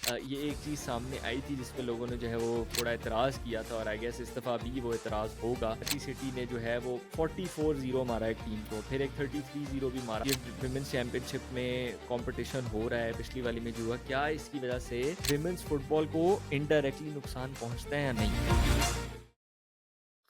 ये एक चीज़ सामने आई थी जिस पे लोगों ने जो है वो थोड़ा एतराज़ किया था, और आई गेस इस दफ़ा भी वो एतराज़ होगा। कराची सिटी ने जो है वो 44-0 मारा एक टीम को, फिर एक 33-0 भी मारा। ये विमेंस चैंपियनशिप में कंपटीशन हो रहा है, पिछली वाली में जो हुआ, क्या इसकी वजह से विमेंस फुटबॉल को इनडायरेक्टली नुकसान पहुंचता है या नहीं?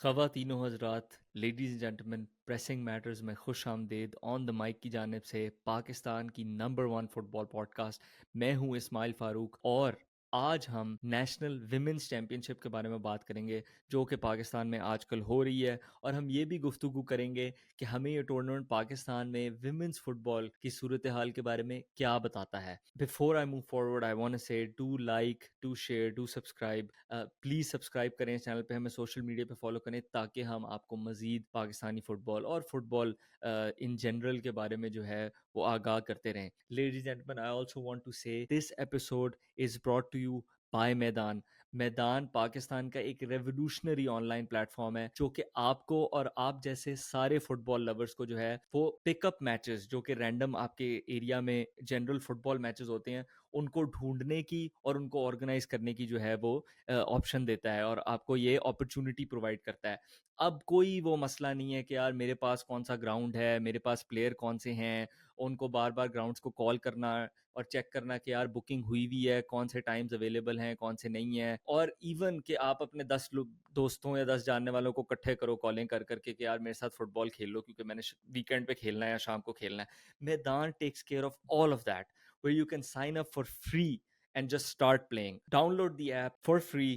ख़वातीनो हज़रात, ladies and gentleman, pressing matters में खुश आमदेद। ऑन द माइक की जानिब से पाकिस्तान की नंबर 1 फुटबॉल पॉडकास्ट, मैं हूँ इस्माइल फ़ारूक, और आज हम नेशनल विमेंस चैम्पियनशिप के बारे में बात करेंगे जो कि पाकिस्तान में आजकल हो रही है, और हम ये भी गुफ्तगू करेंगे कि हमें ये टूर्नामेंट पाकिस्तान में विमेंस फुटबॉल की सूरत हाल के बारे में क्या बताता है। Before I move forward, I want to say do like, do share, do subscribe. Please subscribe करें चैनल पे, हमें सोशल मीडिया पे फॉलो करें, ताकि हम आपको मज़ीद पाकिस्तानी फ़ुटबॉल और फुटबॉल इन जनरल के बारे में जो है वो आगाह करते रहें। Ladies and gentleman, I also want to say this episode is brought to you by Maidan. Maidan Pakistan का एक रेवोल्यूशनरी ऑनलाइन प्लेटफॉर्म है जो कि आपको और आप जैसे सारे फुटबॉल लवर्स को जो है वो पिकअप मैचेस, जो कि रैंडम आपके एरिया में जनरल फुटबॉल मैचेस होते हैं, उनको ढूंढने की और उनको ऑर्गेनाइज करने की जो है वो ऑप्शन देता है, और आपको ये अपॉर्चुनिटी प्रोवाइड करता है। अब कोई वो मसला नहीं है कि यार मेरे पास कौन सा ग्राउंड है, मेरे पास प्लेयर कौन से हैं, उनको बार बार ग्राउंड्स को कॉल करना और चेक करना कि यार बुकिंग हुई हुई है, कौन से टाइम्स अवेलेबल हैं, कौन से नहीं है। और इवन कि आप अपने 10 दोस्तों या 10 जानने वालों को इकट्ठे करो कॉलिंग कर करके कि यार मेरे साथ फुटबॉल खेल लो क्योंकि मैंने वीकेंड पे खेलना है या शाम को खेलना है। मैदान takes care of all of that, where you can sign up for free and just start playing. Download the app for free.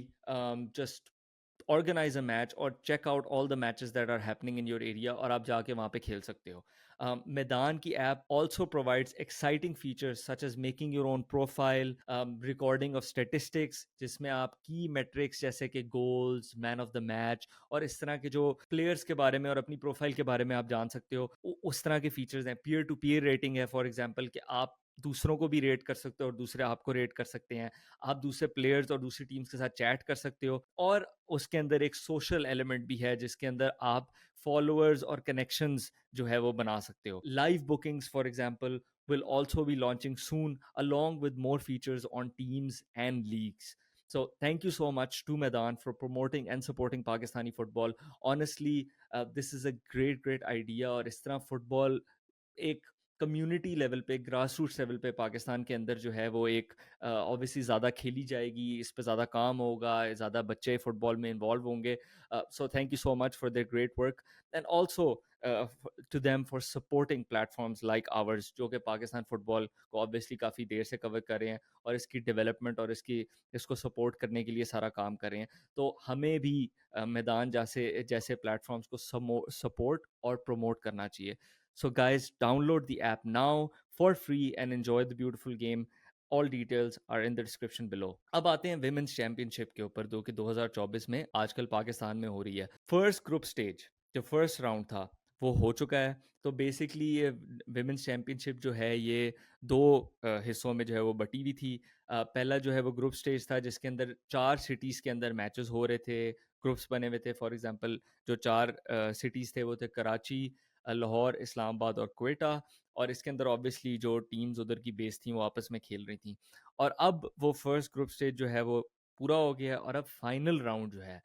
Just organize a match or check out all the matches that are happening in your area, और आप जाके वहाँ पे खेल सकते हो। मैदान की app also provides exciting features such as making your own profile, recording of statistics, जिसमें आप key metrics जैसे कि goals, man of the match और इस तरह के जो players के बारे में और अपनी profile के बारे में आप जान सकते हो, उस तरह के features हैं। peer to peer rating है, for example, कि आप दूसरों को भी रेट कर सकते हो और दूसरे आपको रेट कर सकते हैं। आप दूसरे प्लेयर्स और दूसरी टीम्स के साथ चैट कर सकते हो, और उसके अंदर एक सोशल एलिमेंट भी है जिसके अंदर आप फॉलोअर्स और कनेक्शंस जो है वो बना सकते हो। Live bookings for example will also be launching soon along with more features on teams and leagues. So thank you so much to Maidan for promoting and supporting Pakistani football. Honestly, this is a great idea, और इस तरह football एक community level पे, grass roots level पे पाकिस्तान के अंदर जो है वो एक ऑब्वियसली ज़्यादा खेली जाएगी, इस पे ज़्यादा काम होगा, ज़्यादा बच्चे फुटबॉल में इन्वॉल्व होंगे। So thank you so much for their great work, and also to them for supporting platforms like ours, जो कि पाकिस्तान फुटबॉल को ऑब्वियसली काफ़ी देर से कवर कर रहे हैं और इसकी डेवलपमेंट और इसको सपोर्ट करने के लिए सारा काम कर रहे हैं। तो हमें भी मैदान जैसे जैसे प्लेटफॉर्म्स को सपोर्ट और प्रमोट करना चाहिए। So, guys, download the app now for free and enjoy the beautiful game. All details are in the description below. अब आते हैं विमेंस चैंपियनशिप के ऊपर, जो कि 2024 में आजकल पाकिस्तान में हो रही है। फर्स्ट ग्रुप स्टेज, जो फर्स्ट राउंड था, वो हो चुका है। तो बेसिकली ये विमेंस चैंपियनशिप जो है ये दो हिस्सों में जो है वो बटी हुई थी। पहला जो है वो ग्रुप स्टेज था जिसके अंदर 4 सिटीज़ के अंदर मैचेस हो रहे थे, ग्रुप्स बने हुए थे। फॉर एग्जांपल जो 4 सिटीज़ थे वो थे कराची, लाहौर, इस्लामाबाद और क्वेटा, और इसके अंदर ऑब्वियसली जो टीम्स उधर की बेस थी वो आपस में खेल रही थी। और अब वो फर्स्ट ग्रुप स्टेज जो है वो पूरा हो गया है, और अब फाइनल राउंड जो है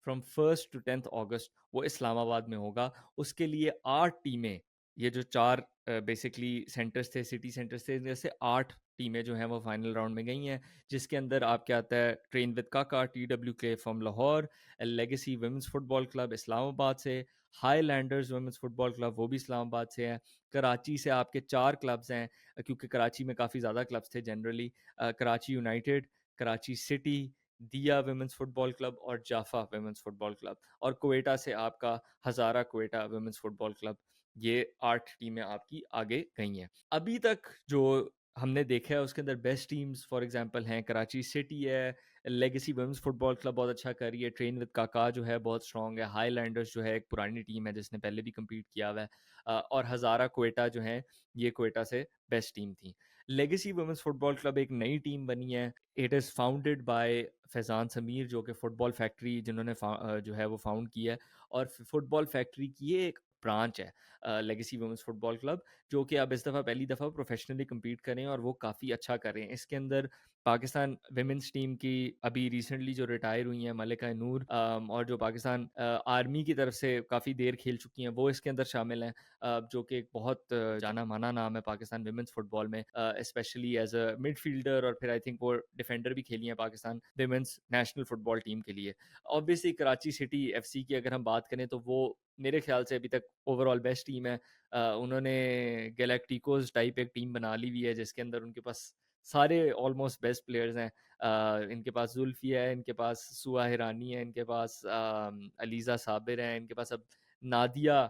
फ्रॉम 1 to 10 अगस्त वो इस्लामाबाद में होगा। उसके लिए 8 टीमें, ये जो 4 बेसिकली सेंटर्स थे, सिटी सेंटर्स थे, जैसे 8 टीमें जो हैं वो फाइनल राउंड में गई हैं, जिसके अंदर आपके आता है ट्रेन विद काका, TWK from Lahore, legacy women's football club Islamabad से, हाईलैंडर्स वुमेंस फुटबॉल क्लब वो भी इस्लामाबाद से हैं। कराची से आपके 4 क्लब्स हैं, क्योंकि कराची में काफ़ी ज़्यादा क्लब्स थे generally. Karachi United, Karachi city, दिया वुमेंस फुटबॉल क्लब और जाफा वुमेंस फुटबॉल क्लब। और क्वेटा से आपका हज़ारा क्वेटा वुमेंस फुटबॉल क्लब। ये 8 टीमें आपकी आगे गई हैं। अभी तक जो हमने देखा है उसके अंदर बेस्ट टीम्स फॉर एग्जांपल हैं, कराची सिटी है, लेगेसी वुमेंस फुटबॉल क्लब बहुत अच्छा कर रही है, ट्रेन विद काका जो है बहुत स्ट्रॉन्ग है, हाईलैंडर्स जो है एक पुरानी टीम है जिसने पहले भी कम्पीट किया हुआ है, और हज़ारा क्वेटा जो है ये क्वेटा से बेस्ट टीम थी। लेगेसी वुमेंस फुटबॉल क्लब एक नई टीम बनी है। It is founded by Faizan Sameer, जो कि फुटबॉल फैक्ट्री जिन्होंने जो है वो फाउंड किया है, और फुटबॉल फैक्ट्री की ये एक ब्रांच है लेगेसी वुमेंस फुटबॉल क्लब, जो कि अब इस दफ़ा पहली दफ़ा प्रोफेशनली कम्पीट कर रहे हैं और वो काफ़ी अच्छा कर रहे हैं। इसके अंदर पाकिस्तान विमेंस टीम की अभी रिसेंटली जो रिटायर हुई हैं मलिका नूर, और जो पाकिस्तान आर्मी की तरफ से काफ़ी देर खेल चुकी हैं, वो इसके अंदर शामिल हैं, जो कि एक बहुत जाना माना नाम है पाकिस्तान विमेंस फुटबॉल में, स्पेशली एज अ मिडफील्डर, और फिर आई थिंक वो डिफेंडर भी खेली हैं Pakistan women's national football team के लिए। ऑब्वियसली कराची सिटी एफसी की अगर हम बात करें तो वो मेरे ख्याल से अभी तक ओवरऑल बेस्ट टीम है। उन्होंने गैलेक्टिकोस टाइप एक टीम बना ली हुई है जिसके अंदर उनके पास सारे ऑलमोस्ट बेस्ट प्लेयर्स हैं। इनके पास जुल्फिया है, इनके पास सुआ हिरानी है, इनके पास अलीज़ा साबिर है, इनके पास अब नादिया,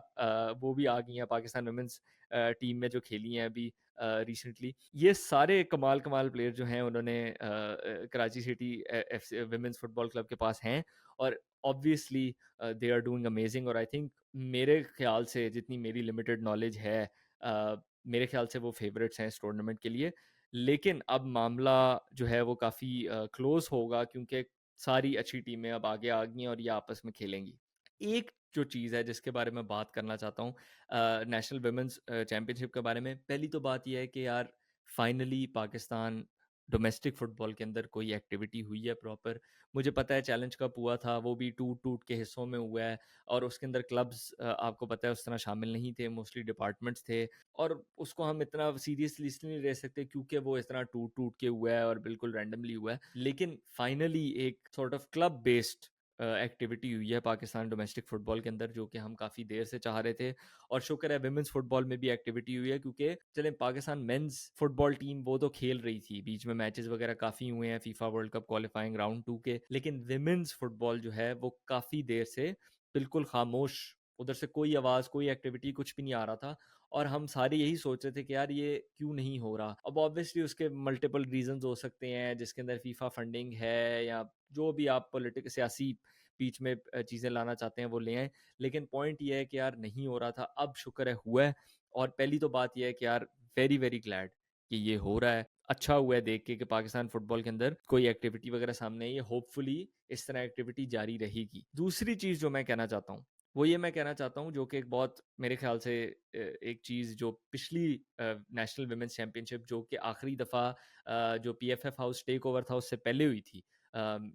वो भी आ गई हैं पाकिस्तान वुमेंस टीम में जो खेली हैं अभी रिसेंटली। ये सारे कमाल कमाल प्लेयर जो हैं उन्होंने Karachi city F women's football club के पास हैं, और obviously they are doing amazing. और आई थिंक मेरे ख्याल से जितनी मेरी लिमिटेड नॉलेज है, मेरे ख्याल से वो फेवरेट्स हैं इस टूर्नामेंट के लिए। लेकिन अब मामला जो है वो काफ़ी क्लोज होगा, क्योंकि सारी अच्छी टीमें अब आगे आ गई हैं और ये आपस में खेलेंगी। एक जो चीज़ है जिसके बारे में बात करना चाहता हूँ नेशनल वुमेंस चैम्पियनशिप के बारे में, पहली तो बात यह है कि यार फाइनली पाकिस्तान डोमेस्टिक फ़ुटबॉल के अंदर कोई एक्टिविटी हुई है प्रॉपर। मुझे पता है चैलेंज कप हुआ था, वो भी टूट-टूट के हिस्सों में हुआ है, और उसके अंदर क्लब्स आपको पता है उस तरह शामिल नहीं थे, मोस्टली डिपार्टमेंट्स थे, और उसको हम इतना सीरियसली इसलिए नहीं ले सकते क्योंकि वो इस तरह टूट-टूट के हुआ है और बिल्कुल रैंडमली हुआ है। लेकिन फाइनली एक sort of club based activity हुई है पाकिस्तान डोमेस्टिक फ़ुटबॉल के अंदर, जो कि हम काफ़ी देर से चाह रहे थे, और शुक्र है विमेंस फुटबॉल में भी एक्टिविटी हुई है, क्योंकि चलें पाकिस्तान मेंस फुटबॉल टीम वो तो खेल रही थी, बीच में मैचेस वगैरह काफ़ी हुए हैं FIFA world cup qualifying round 2 के, लेकिन विमेंस फुटबॉल जो है वो काफ़ी देर से बिल्कुल खामोश, उधर से कोई आवाज़, कोई एक्टिविटी, कुछ भी नहीं आ रहा था, और हम सारे यही सोच रहे थे कि यार ये क्यों नहीं हो रहा। अब ऑब्वियसली उसके मल्टीपल रीजंस हो सकते हैं, जिसके अंदर फीफा फंडिंग है, या जो भी आप पॉलिटिक सियासी बीच में चीज़ें लाना चाहते हैं वो ले आएँ। लेकिन पॉइंट ये है कि यार नहीं हो रहा था, अब शुक्र है हुआ है, और पहली तो बात ये है कि यार वेरी वेरी ग्लैड कि ये हो रहा है। अच्छा हुआ है देख के कि पाकिस्तान फुटबॉल के अंदर कोई एक्टिविटी वगैरह सामने आई है। होपफुली इस तरह एक्टिविटी जारी रहेगी। दूसरी चीज़ जो मैं कहना चाहता हूँ, वो ये मैं कहना चाहता हूँ, जो कि एक बहुत मेरे ख्याल से एक चीज़ जो पिछली नेशनल वुमेन्स चैम्पियनशिप जो कि आखिरी दफ़ा जो पीएफएफ हाउस टेक ओवर था उससे पहले हुई थी।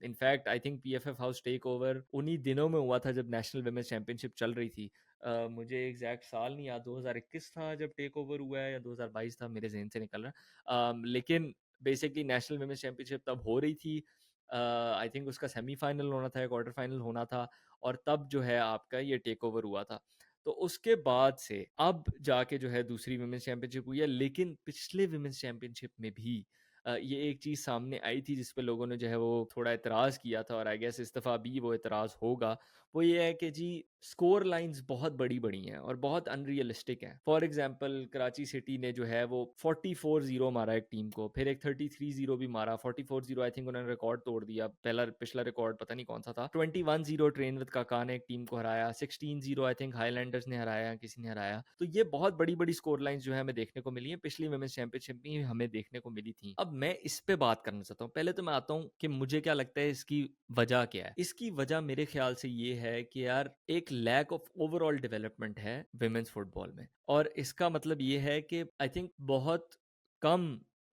In fact I think PFF house take over उन्हीं दिनों में हुआ था जब नेशनल वुमेन्स चैम्पियनशिप चल रही थी। मुझे एग्जैक्ट साल नहीं याद, 2021 था जब टेक ओवर हुआ है या 2022 था, मेरे जहन से निकल रहा है। लेकिन बेसिकली नेशनल वुमेन्स चैम्पियनशिप तब हो रही थी। आई थिंक उसका सेमीफाइनल होना था या क्वार्टर फाइनल होना था, और तब जो है आपका ये टेक ओवर हुआ था। तो उसके बाद से अब जाके जो है दूसरी वुमेन्स चैम्पियनशिप हुई है, लेकिन पिछले वुमेन्स चैम्पियनशिप में भी ये एक चीज़ सामने आई थी जिस पे लोगों ने जो है वो थोड़ा एतराज़ किया था, और आई गेस इस दफ़ा भी वो एतराज़ होगा। वो ये है कि जी स्कोर लाइन्स बहुत बड़ी-बड़ी हैं और बहुत अनरियलिस्टिक हैं। फॉर एग्ज़ाम्पल कराची सिटी ने जो है वो 44-0 मारा एक टीम को, फिर एक 33-0 भी मारा, 44-0 आई थिंक उन्होंने रिकॉर्ड तोड़ दिया। पहला पिछला रिकॉर्ड पता नहीं कौन-सा था। 21-0 ट्रेन विद काका ने एक टीम को हराया, 16-0 आई थिंक हाईलैंडर्स ने हराया, किसी ने हराया। तो ये बहुत बड़ी-बड़ी स्कोर लाइन्स जो है हमें देखने को मिली हैं, पिछली वुमेन्स चैम्पियनशिप में हमें देखने को मिली थी। अब मैं इस पे बात करना चाहता हूँ। पहले तो मैं आता हूँ कि मुझे क्या लगता है इसकी वजह क्या है। इसकी वजह मेरे ख्याल से ये है कि यार एक लैक ऑफ ओवरऑल डेवलपमेंट है विमेंस फुटबॉल में, और इसका मतलब ये है कि आई थिंक बहुत कम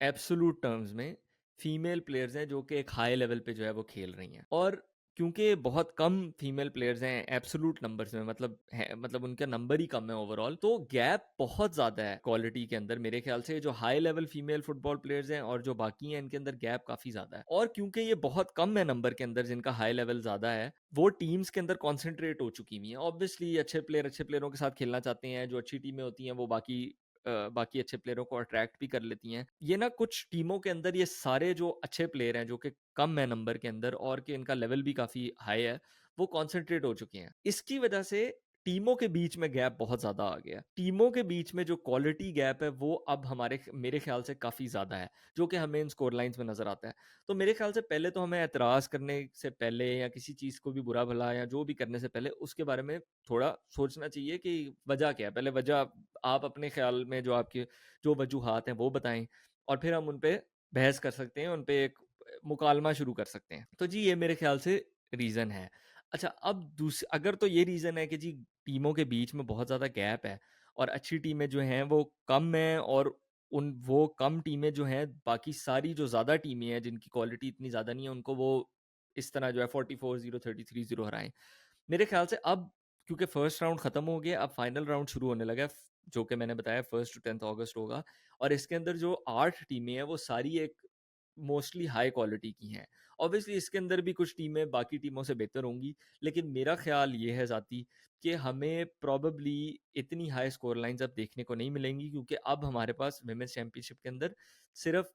एब्सोलूट टर्म्स में फीमेल प्लेयर्स हैं जो कि एक हाई लेवल पे जो है वो खेल रही हैं, और क्योंकि बहुत कम फीमेल प्लेयर्स हैं एब्सोलूट नंबर्स में, मतलब है, मतलब उनका नंबर ही कम है ओवरऑल, तो गैप बहुत ज़्यादा है क्वालिटी के अंदर। मेरे ख्याल से जो high level female football players हैं और जो बाकी हैं इनके अंदर गैप काफ़ी ज़्यादा है, और क्योंकि ये बहुत कम है नंबर के अंदर जिनका हाई लेवल ज़्यादा है, वो टीम्स के अंदर कॉन्सेंट्रेट हो चुकी हुई हैं। ऑब्वियसली अच्छे प्लेयर अच्छे प्लेयरों के साथ खेलना चाहते हैं, जो अच्छी टीमें होती हैं वो बाकी अच्छे प्लेयरों को अट्रैक्ट भी कर लेती हैं। ये ना कुछ टीमों के अंदर ये सारे जो अच्छे प्लेयर हैं जो कि कम है नंबर के अंदर और कि इनका लेवल भी काफ़ी हाई है, वो कॉन्सेंट्रेट हो चुके हैं। इसकी वजह से टीमों के बीच में गैप बहुत ज़्यादा आ गया। टीमों के बीच में जो क्वालिटी गैप है वो अब मेरे ख्याल से काफ़ी ज़्यादा है, जो कि हमें इन स्कोर लाइन्स में नज़र आता है। तो मेरे ख्याल से पहले तो हमें एतराज़ करने से पहले या किसी चीज़ को भी बुरा भला या जो भी करने से पहले उसके बारे में थोड़ा सोचना चाहिए कि वजह क्या है। पहले वजह आप अपने ख्याल में जो आपके जो वजूहात हैं वो बताएं, और फिर हम उन पे बहस कर सकते हैं, उन पे एक मुकालमा शुरू कर सकते हैं। तो जी ये मेरे ख्याल से रीज़न है। अच्छा, अब अगर तो ये रीज़न है कि जी टीमों के बीच में बहुत ज़्यादा गैप है और अच्छी टीमें जो हैं वो कम हैं, और उन वो कम टीमें जो हैं बाकी सारी जो ज़्यादा टीमें हैं जिनकी क्वालिटी इतनी ज़्यादा नहीं है उनको वो इस तरह जो है 44-0 33-0 हराएं। मेरे ख्याल से अब क्योंकि फर्स्ट राउंड खत्म हो गया, अब फाइनल राउंड शुरू होने लगा है, जो कि मैंने बताया 1 टू 10 अगस्त होगा, और इसके अंदर जो 8 टीमें हैं वो सारी एक मोस्टली हाई क्वालिटी की हैं। ऑब्वियसली इसके अंदर भी कुछ टीमें बाकी टीमों से बेहतर होंगी, लेकिन मेरा ख्याल ये है ज़ाती कि हमें प्रॉबेबली इतनी हाई स्कोर लाइन्स अब देखने को नहीं मिलेंगी, क्योंकि अब हमारे पास विमेंस चैंपियनशिप के अंदर सिर्फ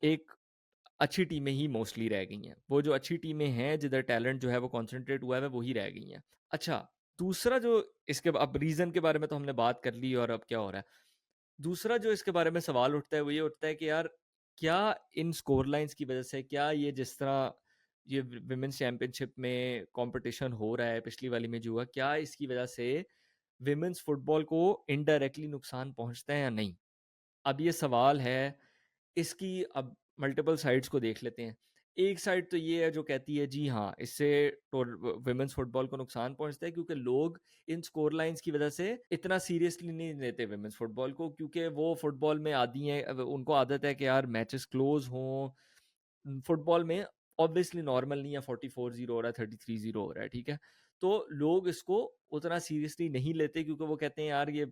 एक अच्छी टीमें ही मोस्टली रह गई हैं। वो जो अच्छी टीमें हैं जिधर टैलेंट जो है वो कॉन्सेंट्रेट हुआ है वही रह गई हैं। अच्छा, दूसरा जो इसके अब रीज़न के बारे में तो हमने बात कर ली और अब क्या हो रहा है। दूसरा जो इसके बारे में सवाल उठता है वो ये उठता है कि यार क्या इन स्कोर लाइन्स की वजह से, क्या ये जिस तरह ये विमेंस चैंपियनशिप में कंपटीशन हो रहा है पिछली वाली में जो हुआ, क्या इसकी वजह से विमेंस फुटबॉल को इनडायरेक्टली नुकसान पहुंचता है या नहीं? अब ये सवाल है, इसकी अब मल्टीपल साइड्स को देख लेते हैं। एक साइड तो ये है जो कहती है जी हाँ, इससे विमेंस फुटबॉल को नुकसान पहुंचता है, क्योंकि लोग इन स्कोर लाइंस की वजह से इतना सीरियसली नहीं लेते विमेंस फुटबॉल को, क्योंकि वो फुटबॉल में आदी हैं, उनको आदत है कि यार मैचेस क्लोज हों। फुटबॉल में ऑब्वियसली नॉर्मल नहीं है 44-0 हो रहा है, 33-0 हो रहा है, ठीक है। तो लोग इसको उतना सीरियसली नहीं लेते, क्योंकि वो कहते हैं यार ये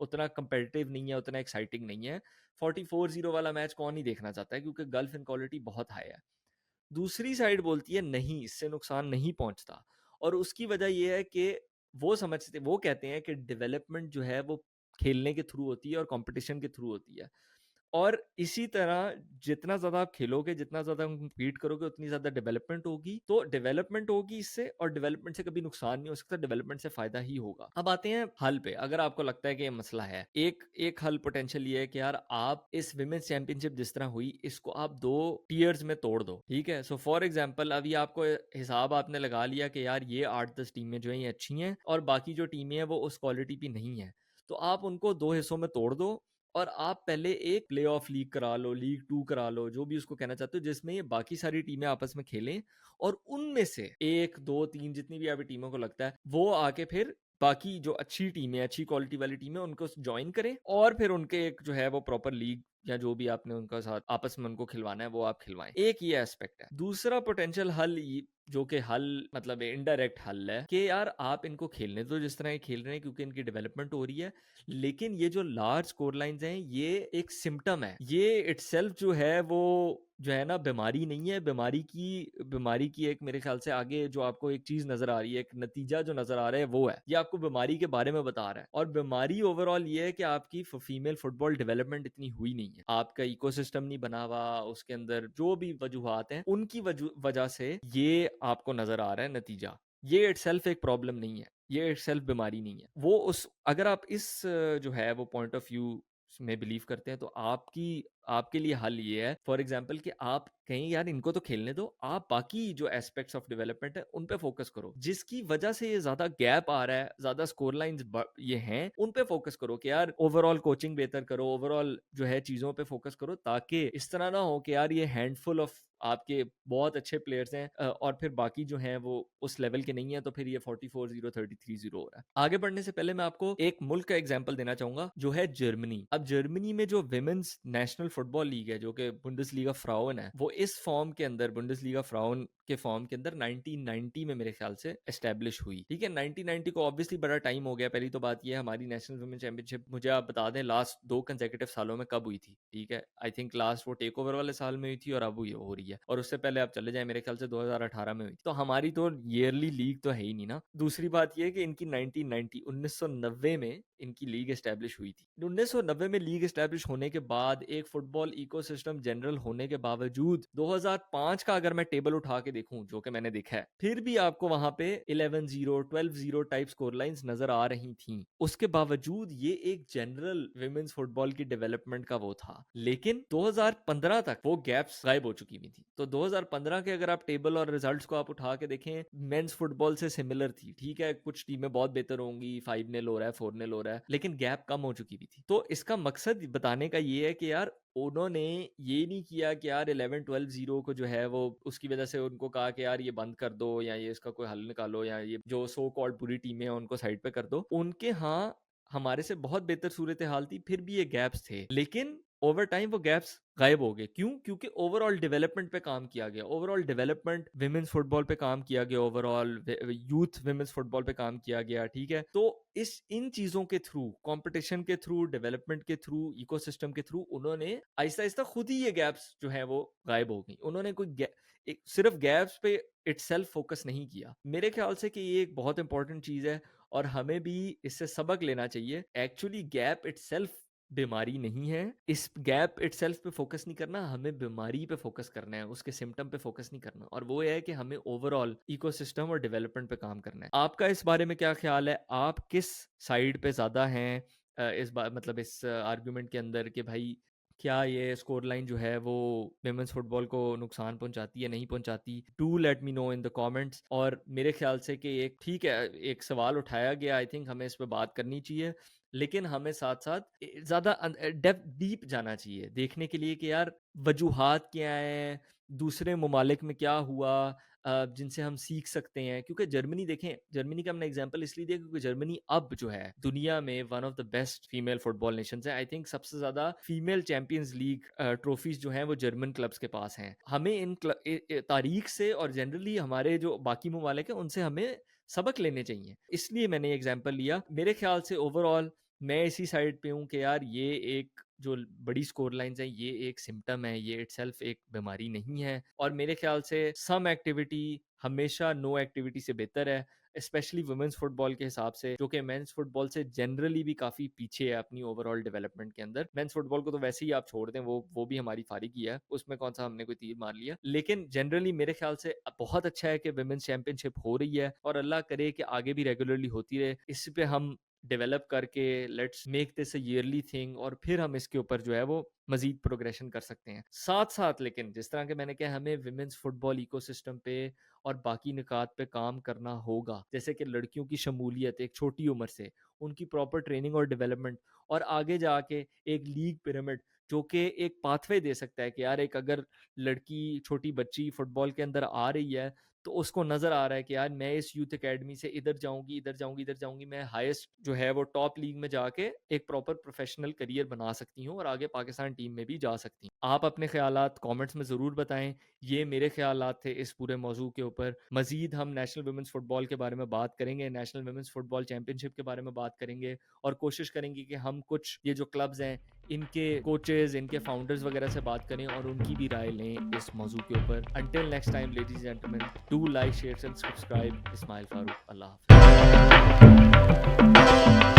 उतना कंपेटिटिव नहीं है, उतना एक्साइटिंग नहीं है। 44-0 वाला मैच कौन ही देखना चाहता है, क्योंकि गल्फ इनक्वालिटी बहुत हाई है। दूसरी साइड बोलती है नहीं, इससे नुकसान नहीं पहुंचता, और उसकी वजह यह है कि वो कहते हैं कि डेवलपमेंट जो है वो खेलने के थ्रू होती है और कंपटीशन के थ्रू होती है। और इसी तरह जितना ज़्यादा आप खेलोगे, जितना ज़्यादा कम्पीट करोगे, उतनी ज़्यादा डेवलपमेंट होगी। तो डेवलपमेंट होगी इससे, और डेवलपमेंट से कभी नुकसान नहीं हो सकता, डेवलपमेंट से फ़ायदा ही होगा। अब आते हैं हल पे। अगर आपको लगता है कि ये मसला है, एक एक हल पोटेंशियल ये है कि यार आप इस विमेंस चैंपियनशिप जिस तरह हुई, इसको आप 2 टियर्स में तोड़ दो, ठीक है? सो फॉर एग्जाम्पल अभी आपको हिसाब आपने लगा लिया कि यार ये 8-10 टीमें जो हैं ये अच्छी हैं, और बाकी जो टीमें हैं वो उस क्वालिटी की नहीं है। तो आप उनको 2 हिस्सों में तोड़ दो, और आप पहले एक प्लेऑफ लीग करा लो, लीग 2 करा लो, जो भी उसको कहना चाहते हो, जिसमें ये बाकी सारी टीमें आपस में खेलें, और उनमें से 1, 2, 3 जितनी भी आपकी टीमों को लगता है, वो आके फिर बाकी जो अच्छी टीमें, अच्छी क्वालिटी वाली टीमें, उनको ज्वाइन करें, और फिर उनके एक जो है वो प्रॉपर लीग या जो भी आपने उनका साथ आपस में उनको खिलवाना है वो आप खिलवाएं। एक ये एस्पेक्ट है। दूसरा पोटेंशियल हल जो कि हल मतलब इनडायरेक्ट हल है कि यार आप इनको खेलने दो जिस तरह ये खेल रहे हैं, क्योंकि इनकी डेवलपमेंट हो रही है। लेकिन ये जो लार्ज स्कोर लाइंस हैं ये एक सिम्टम है, ये इटसेल्फ जो है वो जो है ना बीमारी नहीं है। बीमारी की एक मेरे ख्याल से आगे जो आपको एक चीज नजर आ रही है, एक नतीजा जो नजर आ रहा है वो है, ये आपको बीमारी के बारे में बता रहा है। और बीमारी ओवरऑल ये है कि आपकी फीमेल फुटबॉल डेवलपमेंट इतनी हुई नहीं है, आपका इकोसिस्टम नहीं बना हुआ, उसके अंदर जो भी वजूहात हैं उनकी वजह से ये आपको नजर आ रहा है नतीजा। ये इटसेल्फ एक प्रॉब्लम नहीं है, ये इटसेल्फ बीमारी नहीं है। वो उस अगर आप इस जो है वो पॉइंट ऑफ व्यू में बिलीव करते हैं, तो आपके लिए हल ये है फॉर एग्जांपल कि आप कहीं यार इनको तो खेलने दो, आप बाकी जो एस्पेक्ट्स ऑफ डेवलपमेंट है उन पे फोकस करो, जिसकी वजह से ये ज्यादा गैप आ रहा है, ज्यादा स्कोर लाइंस ये हैं, उन पे फोकस करो कि यार ओवरऑल कोचिंग बेहतर करो, ओवरऑल जो है चीजों पे फोकस करो, ताकि इस तरह ना हो कि यार ये हैंडफुल ऑफ आपके बहुत अच्छे प्लेयर्स हैं और फिर बाकी जो हैं वो उस लेवल के नहीं है, तो फिर ये 44-0 33-0 हो रहा है। आगे बढ़ने से पहले मैं आपको एक मुल्क का एग्जांपल देना चाहूंगा जो है जर्मनी। अब जर्मनी में जो विमेंस नेशनल फुटबॉल लीग है, जो कि बुंडेसलीगा फ्राउन है, वो इस फॉर्म के अंदर बुंडेसलीगा फ्राउन के फॉर्म के अंदर 1990 में मेरे ख्याल से एस्टेब्लिश हुई। ठीक है, 1990 को ऑब्वियसली बड़ा टाइम हो गया। पहली तो बात ये है, हमारी नेशनल वुमेन चैंपियनशिप मुझे आप बता दें लास्ट 2 कंसेक्यूटिव सालों में कब हुई थी। ठीक है, आई थिंक लास्ट वो टेक ओवर वाले साल में हुई थी और अब ये हो रही है, और उससे पहले आप चले जाए मेरे ख्याल से 2018 में हुई थी। तो हमारी तो ईयरली लीग तो है ही नहीं ना। दूसरी बात ये कि इनकी 1990 में इनकी लीग एस्टेब्लिश हुई थी। 1990 में लीग एस्टेब्लिश होने के बाद एक फुटबॉल इकोसिस्टम जनरल होने के बावजूद 2005 का अगर मैं टेबल उठा के देखूं, जो कि मैंने देखा है, फिर भी आपको वहां पे 11-0 12-0 टाइप स्कोर लाइंस नजर आ रही थी। उसके बावजूद ये एक जनरल विमेंस फुटबॉल की डेवलपमेंट का वो था। लेकिन 2015 तक वो गैप्स गायब हो चुकी हुई थी। तो 2015 के अगर आप टेबल और रिजल्ट्स को आप उठा के देखें, मेंस फुटबॉल से सिमिलर थी। ठीक है, कुछ टीमें बहुत बेहतर होंगी, 5-0 हो रहा है, 4-0 हो रहा है, लेकिन गैप कम हो चुकी भी थी। तो इसका मकसद बताने का ये है कि यार उन्होंने ये नहीं किया कि यार 11-12-0 को जो है वो उसकी वजह से उनको कहा कि यार ये बंद कर दो या ये इसका कोई हल निकालो या ये जो सो कॉल्ड बुरी टीमें हैं उनको साइड पे कर दो। उनके हाँ हमारे से बहुत बेहतर सूरत हाल थी, फिर भी ये गैप्स थे, लेकिन ओवर टाइम वो गैप्स गायब हो गए। क्यों? क्योंकि ओवरऑल डेवलपमेंट पे काम किया गया, ओवरऑल डेवलपमेंट विमेंस फुटबॉल पे काम किया गया, ओवरऑल यूथ विमेंस फुटबॉल पे काम किया गया। ठीक है, तो इन चीजों के थ्रू, कंपटीशन के थ्रू, डेवलपमेंट के थ्रू, इकोसिस्टम के थ्रू उन्होंने आहिस्ता आहिस्ता खुद ही ये गैप्स जो है वो गायब हो गई। उन्होंने सिर्फ गैप्स पे इटसेल्फ फोकस नहीं किया। मेरे ख्याल से कि ये एक बहुत इंपॉर्टेंट चीज है और हमें भी इससे सबक लेना चाहिए। एक्चुअली गैप इटसेल्फ बीमारी नहीं है, इस गैप इटसेल्फ पे फोकस नहीं करना, हमें बीमारी पे फोकस करना है, उसके सिम्टम पे फोकस नहीं करना, और वो है कि हमें ओवरऑल इकोसिस्टम और डेवलपमेंट पे काम करना है। आपका इस बारे में क्या ख्याल है? आप किस साइड पे ज़्यादा हैं इस बार, मतलब इस आर्गुमेंट के अंदर कि भाई क्या ये स्कोर लाइन जो है वो विमेंस फुटबॉल को नुकसान पहुंचाती है, नहीं पहुंचाती? Do let me know in the comments. और मेरे ख्याल से कि एक ठीक है, एक सवाल उठाया गया, आई थिंक हमें इस पर बात करनी चाहिए, लेकिन हमें साथ साथ ज़्यादा डीप जाना चाहिए देखने के लिए कि यार वजूहात क्या हैं, दूसरे ममालिक में क्या हुआ जिनसे हम सीख सकते हैं। क्योंकि जर्मनी देखें, जर्मनी का हमने एग्जांपल इसलिए दिया क्योंकि जर्मनी अब जो है दुनिया में one of the best female football nations है। आई थिंक सबसे ज़्यादा फीमेल चैंपियंस लीग ट्रॉफीज जो हैं वो जर्मन क्लब्स के पास हैं। हमें इन तारीख से और जनरली हमारे जो बाकी ममालिक हैं उनसे हमें सबक लेने चाहिए, इसलिए मैंने एग्जांपल लिया। मेरे ख्याल से ओवरऑल मैं इसी साइड पे हूँ कि यार ये एक जो बड़ी स्कोर लाइंस हैं ये एक सिम्टम है, ये इटसेल्फ एक बीमारी नहीं है। और मेरे ख्याल से सम एक्टिविटी हमेशा नो एक्टिविटी से बेहतर है, स्पेशली वुमेंस फुटबॉल के हिसाब से, जो कि मेंस फुटबॉल से जनरली भी काफ़ी पीछे है अपनी ओवरऑल डेवलपमेंट के अंदर। मेंस फुटबॉल को तो वैसे ही आप छोड़ दें, वो भी हमारी फारिग ही है, उसमें कौन सा हमने कोई तीर मार लिया। लेकिन जनरली मेरे ख्याल से बहुत अच्छा है कि वुमेंस चैंपियनशिप हो रही है और अल्लाह करे कि आगे भी रेगुलरली होती रहे। इस पे हम डेवलप करके let's make this a yearly thing, और फिर हम इसके ऊपर जो है वो मजीद प्रोग्रेशन कर सकते हैं। साथ साथ लेकिन जिस तरह के मैंने कहा, हमें विमेंस फुटबॉल इकोसिस्टम पे और बाकी निकात पे काम करना होगा, जैसे कि लड़कियों की शमूलियत एक छोटी उम्र से, उनकी प्रॉपर ट्रेनिंग और डेवलपमेंट, और आगे जाके एक लीग पिरामिड जो कि एक पाथवे दे सकता है कि यार एक अगर लड़की, छोटी बच्ची फुटबॉल के अंदर आ रही है तो उसको नज़र आ रहा है कि यार मैं इस यूथ एकेडमी से इधर जाऊंगी, इधर जाऊंगी, इधर जाऊंगी, मैं हाईएस्ट जो है वो टॉप लीग में जाके एक प्रॉपर प्रोफेशनल करियर बना सकती हूँ और आगे पाकिस्तान टीम में भी जा सकती हूँ। आप अपने ख्यालात कमेंट्स में ज़रूर बताएं। ये मेरे ख्यालात थे इस पूरे मौजू के ऊपर। मजीद हम नेशनल वुमेंस फुटबॉल के बारे में बात करेंगे, नेशनल वुमेंस फुटबॉल चैंपियनशिप के बारे में बात करेंगे, और कोशिश करेंगे कि हम कुछ ये जो क्लब्स हैं इनके कोचेस, इनके फाउंडर्स वगैरह से बात करें और उनकी भी राय लें इस मौजू के ऊपर। Until next time ladies gentleman, do like, share and subscribe. Ismail Farooq, अल्लाह हाफ़िज़।